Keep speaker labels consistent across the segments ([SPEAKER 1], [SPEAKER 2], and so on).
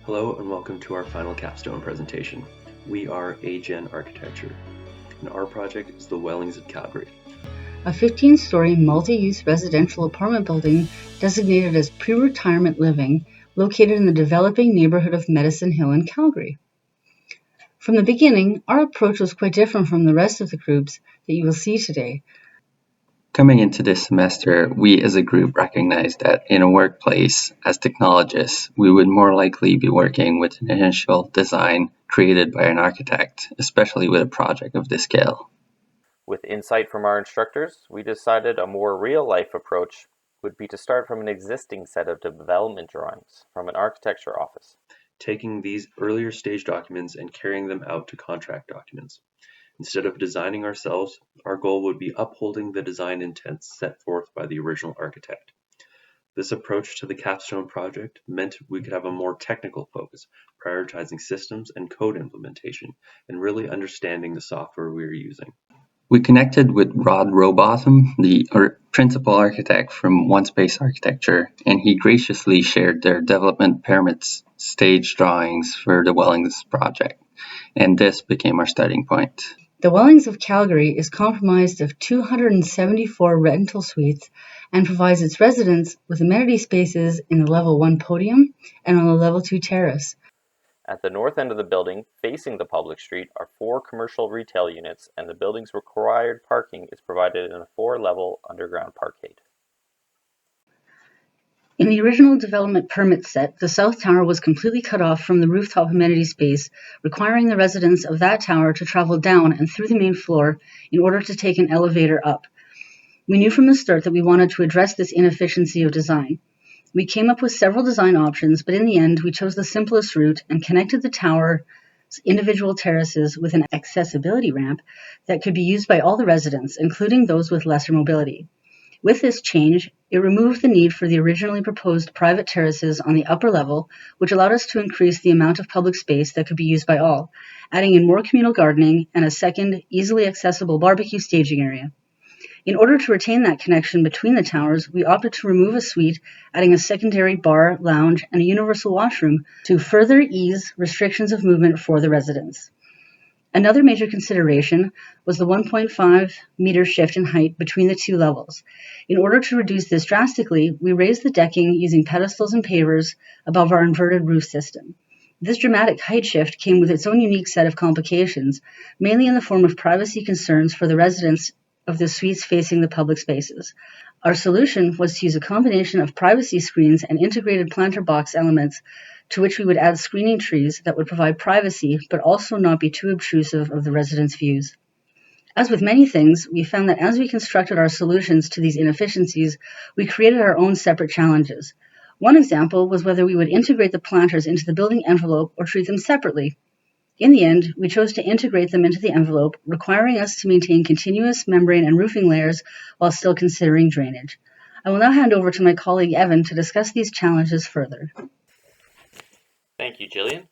[SPEAKER 1] Hello and welcome to our final Capstone presentation. We are AGen Architecture, and our project is the Wellings at Calgary.
[SPEAKER 2] A 15-story multi-use residential apartment building designated as pre-retirement living located in the developing neighborhood of Medicine Hill in Calgary. From the beginning, our approach was quite different from the rest of the groups that you will see today.
[SPEAKER 3] Coming into this semester, we as a group recognized that in a workplace, as technologists, we would more likely be working with an initial design created by an architect, especially with a project of this scale.
[SPEAKER 4] With insight from our instructors, we decided a more real-life approach would be to start from an existing set of development drawings from an architecture office,
[SPEAKER 1] taking these earlier stage documents and carrying them out to contract documents. Instead of designing ourselves, our goal would be upholding the design intent set forth by the original architect. This approach to the Capstone project meant we could have a more technical focus, prioritizing systems and code implementation, and really understanding the software we were using.
[SPEAKER 3] We connected with Rod Rowbotham, the principal architect from OneSpace Architecture, and he graciously shared their development permits stage drawings for the Wellings project, and this became our starting point.
[SPEAKER 2] The Wellings of Calgary is comprised of 274 rental suites and provides its residents with amenity spaces in the level 1 podium and on the level 2 terrace.
[SPEAKER 4] At the north end of the building, facing the public street, are 4 commercial retail units, and the building's required parking is provided in a 4-level underground parkade.
[SPEAKER 2] In the original development permit set, the south tower was completely cut off from the rooftop amenity space, requiring the residents of that tower to travel down and through the main floor in order to take an elevator up. We knew from the start that we wanted to address this inefficiency of design. We came up with several design options, but in the end, we chose the simplest route and connected the tower's individual terraces with an accessibility ramp that could be used by all the residents, including those with lesser mobility. With this change, it removed the need for the originally proposed private terraces on the upper level, which allowed us to increase the amount of public space that could be used by all, adding in more communal gardening and a second, easily accessible barbecue staging area. In order to retain that connection between the towers, we opted to remove a suite, adding a secondary bar, lounge, and a universal washroom to further ease restrictions of movement for the residents. Another major consideration was the 1.5 meter shift in height between the 2 levels. In order to reduce this drastically, we raised the decking using pedestals and pavers above our inverted roof system. This dramatic height shift came with its own unique set of complications, mainly in the form of privacy concerns for the residents of the suites facing the public spaces. Our solution was to use a combination of privacy screens and integrated planter box elements to which we would add screening trees that would provide privacy but also not be too obtrusive of the residents' views. As with many things, we found that as we constructed our solutions to these inefficiencies, we created our own separate challenges. One example was whether we would integrate the planters into the building envelope or treat them separately. In the end, we chose to integrate them into the envelope, requiring us to maintain continuous membrane and roofing layers while still considering drainage. I will now hand over to my colleague Evan to discuss these challenges further.
[SPEAKER 4] Thank you, Gillian.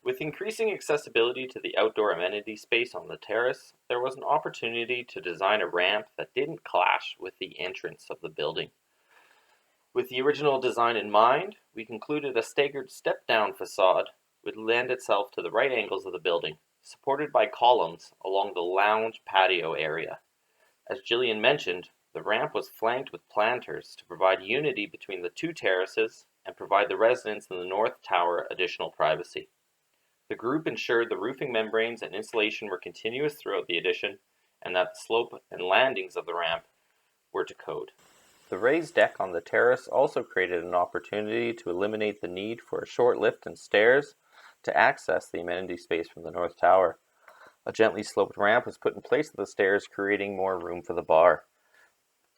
[SPEAKER 4] With increasing accessibility to the outdoor amenity space on the terrace, there was an opportunity to design a ramp that didn't clash with the entrance of the building. With the original design in mind, we concluded a staggered step-down facade would lend itself to the right angles of the building, supported by columns along the lounge patio area. As Gillian mentioned, the ramp was flanked with planters to provide unity between the 2 terraces and provide the residents in the north tower additional privacy. The group ensured the roofing membranes and insulation were continuous throughout the addition, and that the slope and landings of the ramp were to code. The raised deck on the terrace also created an opportunity to eliminate the need for a short lift and stairs to access the amenity space from the north tower. A gently sloped ramp was put in place of the stairs, creating more room for the bar.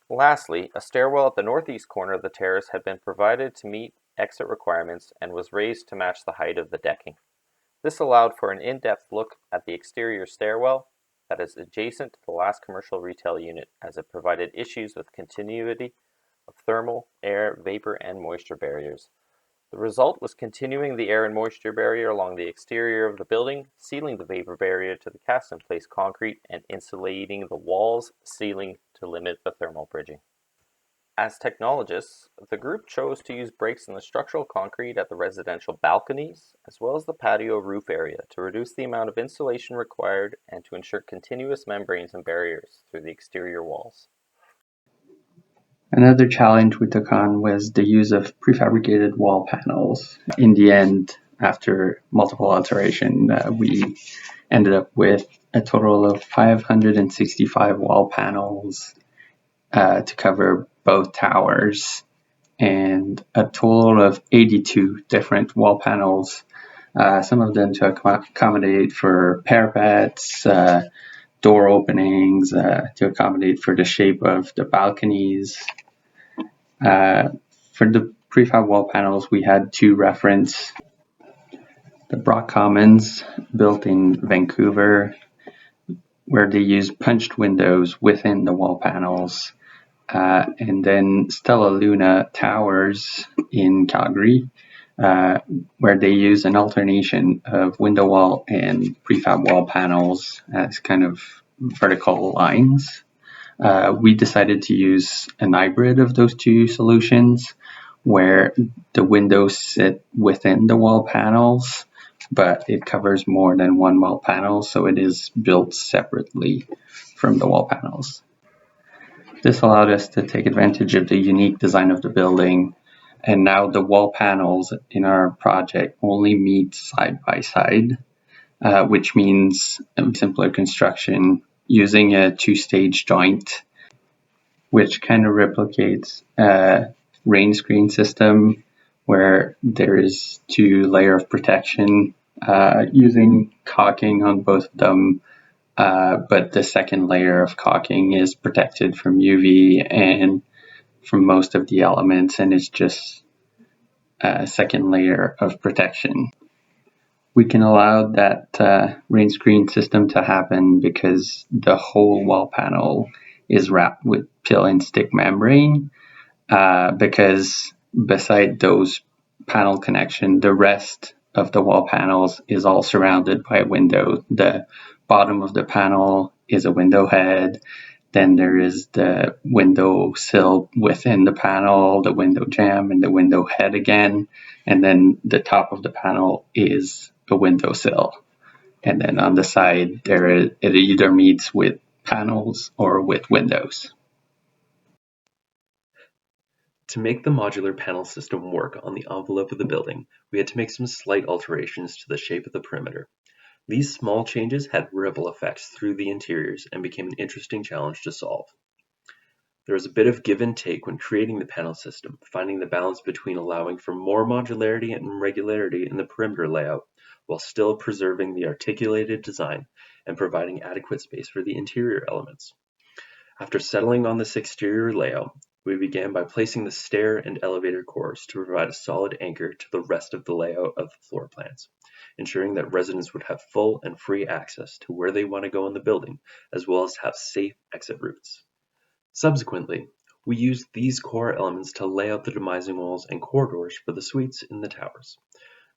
[SPEAKER 4] Lastly, a stairwell at the northeast corner of the terrace had been provided to meet exit requirements and was raised to match the height of the decking. This allowed for an in-depth look at the exterior stairwell that is adjacent to the last commercial retail unit, as it provided issues with continuity of thermal, air, vapor, and moisture barriers. The result was continuing the air and moisture barrier along the exterior of the building, sealing the vapor barrier to the cast-in-place concrete, and insulating the walls, ceiling to limit the thermal bridging. As technologists, the group chose to use breaks in the structural concrete at the residential balconies, as well as the patio roof area, to reduce the amount of insulation required and to ensure continuous membranes and barriers through the exterior walls.
[SPEAKER 3] Another challenge we took on was the use of prefabricated wall panels. In the end, after multiple alteration, we ended up with a total of 565 wall panels to cover both towers, and a total of 82 different wall panels, some of them to accommodate for parapets, door openings, to accommodate for the shape of the balconies. For the prefab wall panels, we had two reference. The Brock Commons, built in Vancouver, where they use punched windows within the wall panels. And then Stella Luna Towers in Calgary, where they use an alternation of window wall and prefab wall panels as kind of vertical lines. We decided to use an hybrid of those two solutions, where the windows sit within the wall panels, but it covers more than one wall panel, so it is built separately from the wall panels. This allowed us to take advantage of the unique design of the building, and now the wall panels in our project only meet side by side, which means simpler construction using a two-stage joint, which kind of replicates a rain screen system where there is two layer of protection using caulking on both of them. But the second layer of caulking is protected from UV and from most of the elements, and it's just a second layer of protection. We can allow that rain screen system to happen because the whole wall panel is wrapped with peel and stick membrane, because beside those panel connection, the rest of the wall panels is all surrounded by a window. The bottom of the panel is a window head. Then there is the window sill within the panel, the window jamb, and the window head again. And then the top of the panel is a window sill. And then on the side, it either meets with panels or with windows.
[SPEAKER 1] To make the modular panel system work on the envelope of the building, we had to make some slight alterations to the shape of the perimeter. These small changes had ripple effects through the interiors and became an interesting challenge to solve. There was a bit of give and take when creating the panel system, finding the balance between allowing for more modularity and regularity in the perimeter layout, while still preserving the articulated design and providing adequate space for the interior elements. After settling on this exterior layout, we began by placing the stair and elevator cores to provide a solid anchor to the rest of the layout of the floor plans, ensuring that residents would have full and free access to where they want to go in the building, as well as have safe exit routes. Subsequently, we used these core elements to lay out the demising walls and corridors for the suites in the towers.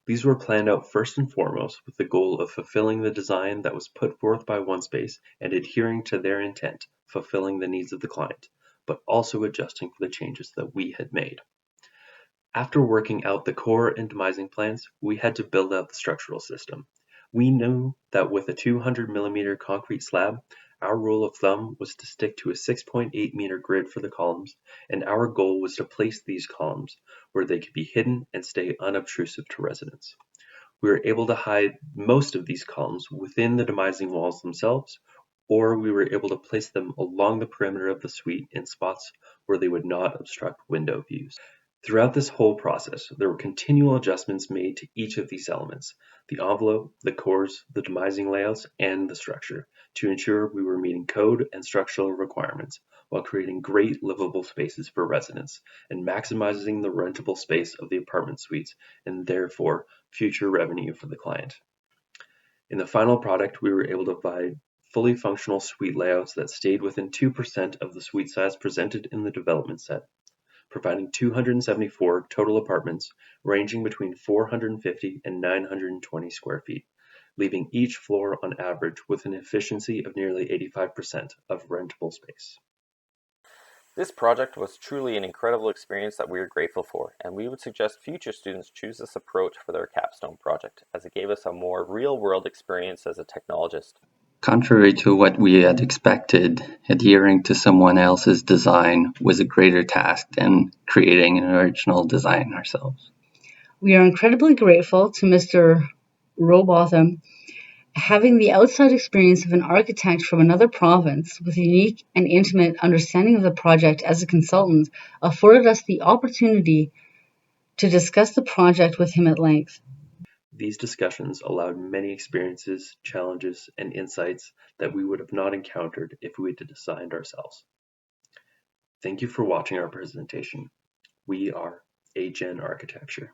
[SPEAKER 1] These were planned out first and foremost with the goal of fulfilling the design that was put forth by OneSpace and adhering to their intent, fulfilling the needs of the client, but also adjusting for the changes that we had made. After working out the core and demising plans, we had to build out the structural system. We knew that with a 200mm concrete slab, our rule of thumb was to stick to a 6.8 meter grid for the columns, and our goal was to place these columns where they could be hidden and stay unobtrusive to residents. We were able to hide most of these columns within the demising walls themselves, or we were able to place them along the perimeter of the suite in spots where they would not obstruct window views. Throughout this whole process, there were continual adjustments made to each of these elements, the envelope, the cores, the demising layouts, and the structure, to ensure we were meeting code and structural requirements while creating great livable spaces for residents and maximizing the rentable space of the apartment suites and therefore future revenue for the client. In the final product, we were able to provide fully functional suite layouts that stayed within 2% of the suite size presented in the development set, providing 274 total apartments ranging between 450 and 920 square feet, leaving each floor on average with an efficiency of nearly 85% of rentable space.
[SPEAKER 4] This project was truly an incredible experience that we are grateful for, and we would suggest future students choose this approach for their capstone project, as it gave us a more real-world experience as a technologist.
[SPEAKER 3] Contrary to what we had expected, adhering to someone else's design was a greater task than creating an original design ourselves.
[SPEAKER 2] We are incredibly grateful to Mr. Robotham. Having the outside experience of an architect from another province with a unique and intimate understanding of the project as a consultant afforded us the opportunity to discuss the project with him at length.
[SPEAKER 1] These discussions allowed many experiences, challenges, and insights that we would have not encountered if we had designed ourselves. Thank you for watching our presentation. We are AGen Architecture.